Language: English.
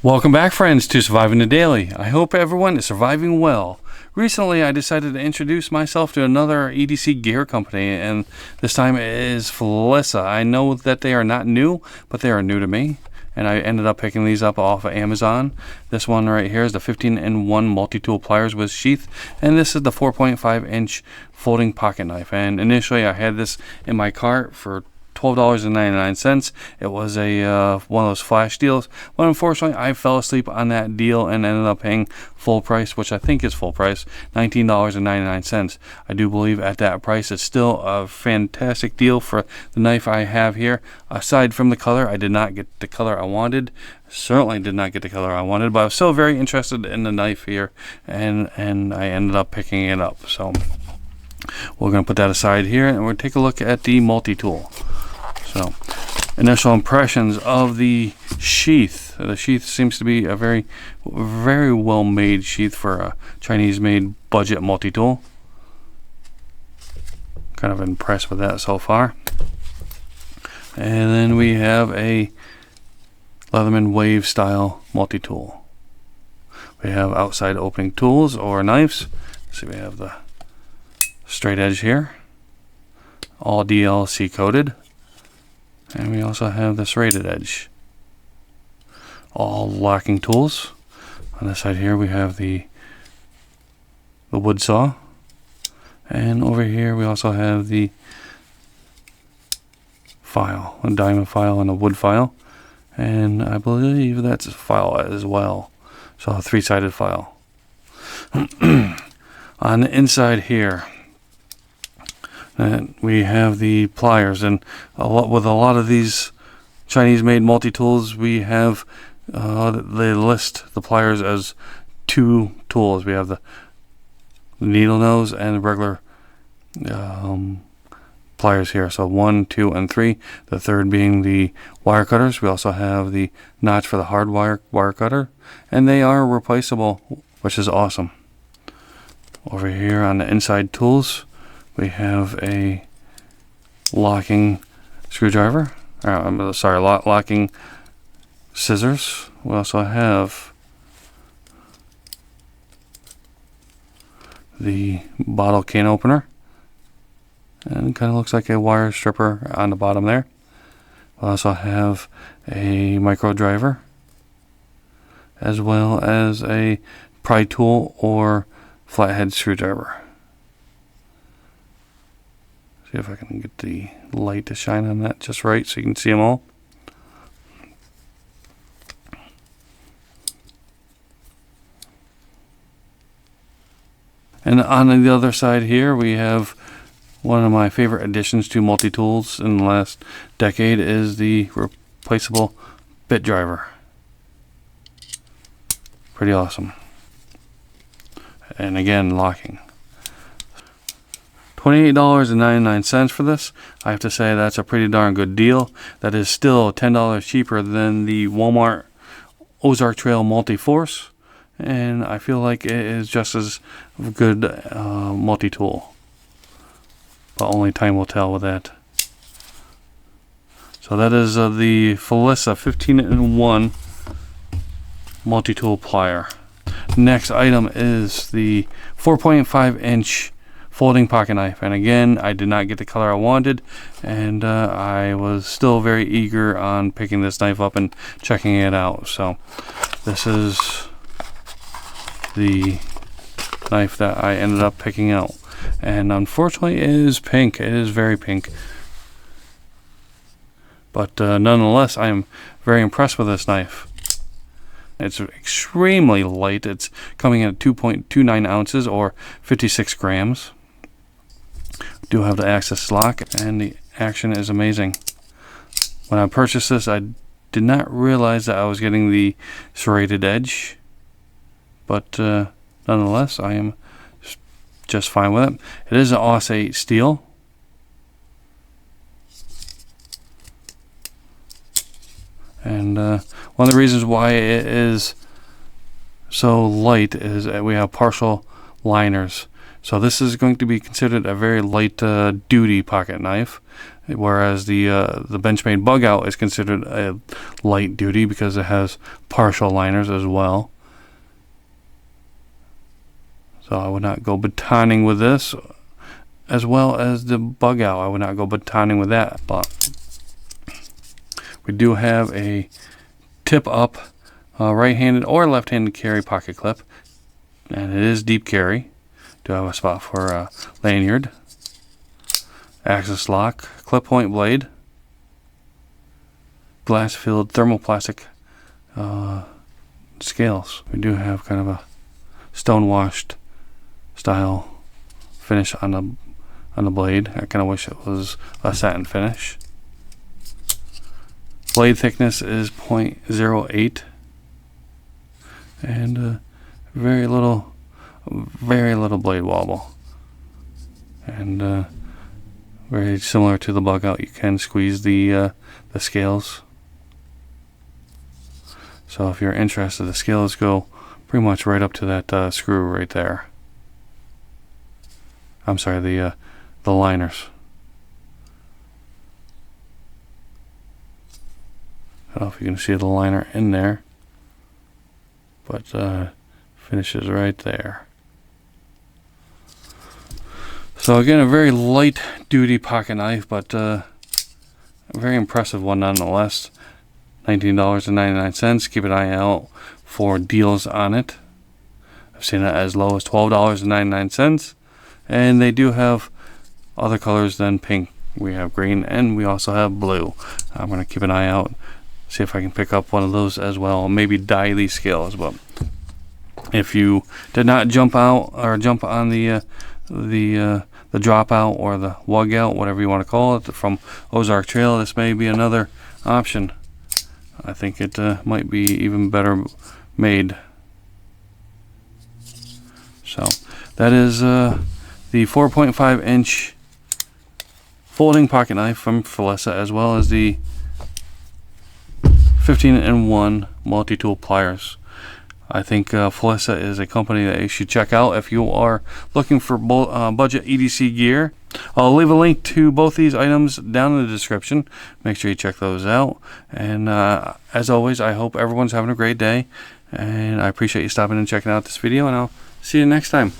Welcome back, friends, to Surviving the Daily. I hope everyone is surviving well. Recently, I decided to introduce myself to another EDC gear company, and this time it is Felissa. I know that they are not new, but they are new to me, and I ended up picking these up off of Amazon. This one right here is the 15-in-1 multi-tool pliers with sheath, and this is the 4.5-inch folding pocket knife. And initially, I had this in my cart for $12.99. It was a one of those flash deals, but unfortunately I fell asleep on that deal and ended up paying full price, which I think is full price, $19.99. I do believe at that price it's still a fantastic deal for the knife I have here. Aside from the color, I did not get the color I wanted. Certainly did not get the color I wanted, but I was still very interested in the knife here, and I ended up picking it up. So we're going to put that aside here, and we're going to take a look at the multi-tool. So, initial impressions of the sheath. The sheath seems to be a very well made sheath for a Chinese made budget multi-tool. Kind of impressed with that so far. And then we have a Leatherman wave style multi-tool. We have outside opening tools or knives. So we have the straight edge here, all DLC coated. And we also have this rated edge. All locking tools. On this side here we have the wood saw. And over here we also have the file, a diamond file and a wood file. And I believe that's a file as well. So a three-sided file. On the inside here, and we have the pliers, and with a lot of these Chinese-made multi-tools, we have they list the pliers as two tools. We have the needle nose and the regular pliers here. So 1, 2, and 3. The third being the wire cutters. We also have the notch for the hard wire cutter, and they are replaceable, which is awesome. Over here on the inside tools, we have a locking screwdriver. Locking scissors. We also have the bottle can opener. And it kind of looks like a wire stripper on the bottom there. We also have a micro driver, as well as a pry tool or flathead screwdriver. See if I can get the light to shine on that just right so you can see them all. And on the other side here we have one of my favorite additions to multi-tools in the last decade is the replaceable bit driver. Pretty awesome. And again, locking. $28.99 for this. I have to say that's a pretty darn good deal. That is still $10 cheaper than the Walmart Ozark Trail Multi-Force, and I feel like it is just as good multi-tool, but only time will tell with that. So that is the Felissa 15-in-1 multi-tool plier. Next item is the 4.5-inch folding pocket knife, and again I did not get the color I wanted, and I was still very eager on picking this knife up and checking it out. So this is the knife that I ended up picking out, and unfortunately it is pink. It is very pink, but nonetheless I am very impressed with this knife. It's extremely light. It's coming in at 2.29 ounces or 56 grams. Do have the access lock, and the action is amazing. When I purchased this, I did not realize that I was getting the serrated edge, but nonetheless I am just fine with it. It is an AUS 8 steel, and one of the reasons why it is so light is that we have partial liners. So this is going to be considered a very light duty pocket knife, whereas the Benchmade Bug Out is considered a light duty because it has partial liners as well. So I would not go batoning with this, as well as the Bug Out. I would not go batoning with that. But we do have a tip up right-handed or left-handed carry pocket clip, and it is deep carry. Do have a spot for a lanyard, access lock, clip point blade, glass filled thermoplastic scales. We do have kind of a stone washed style finish on the blade. I kind of wish it was a satin finish. Blade thickness is 0.08 and very little blade wobble, and very similar to the Bug Out. You can squeeze the scales. So if you're interested, the scales go pretty much right up to that screw right there. I'm sorry, the liners. I don't know if you can see the liner in there, but finishes right there. So again, a very light duty pocket knife, but a very impressive one nonetheless. $19.99. Keep an eye out for deals on it. I've seen it as low as $12.99, and they do have other colors than pink. We have green and we also have blue. I'm going to keep an eye out, see if I can pick up one of those as well. Maybe dye these scales. But if you did not jump out or jump on the dropout or the Wug Out, whatever you want to call it, from Ozark Trail, this may be another option. I think it might be even better made. So that is the 4.5 inch folding pocket knife from Felissa, as well as the 15-in-1 multi-tool pliers. I think Felissa is a company that you should check out if you are looking for budget EDC gear. I'll leave a link to both these items down in the description. Make sure you check those out. And as always, I hope everyone's having a great day. And I appreciate you stopping and checking out this video. And I'll see you next time.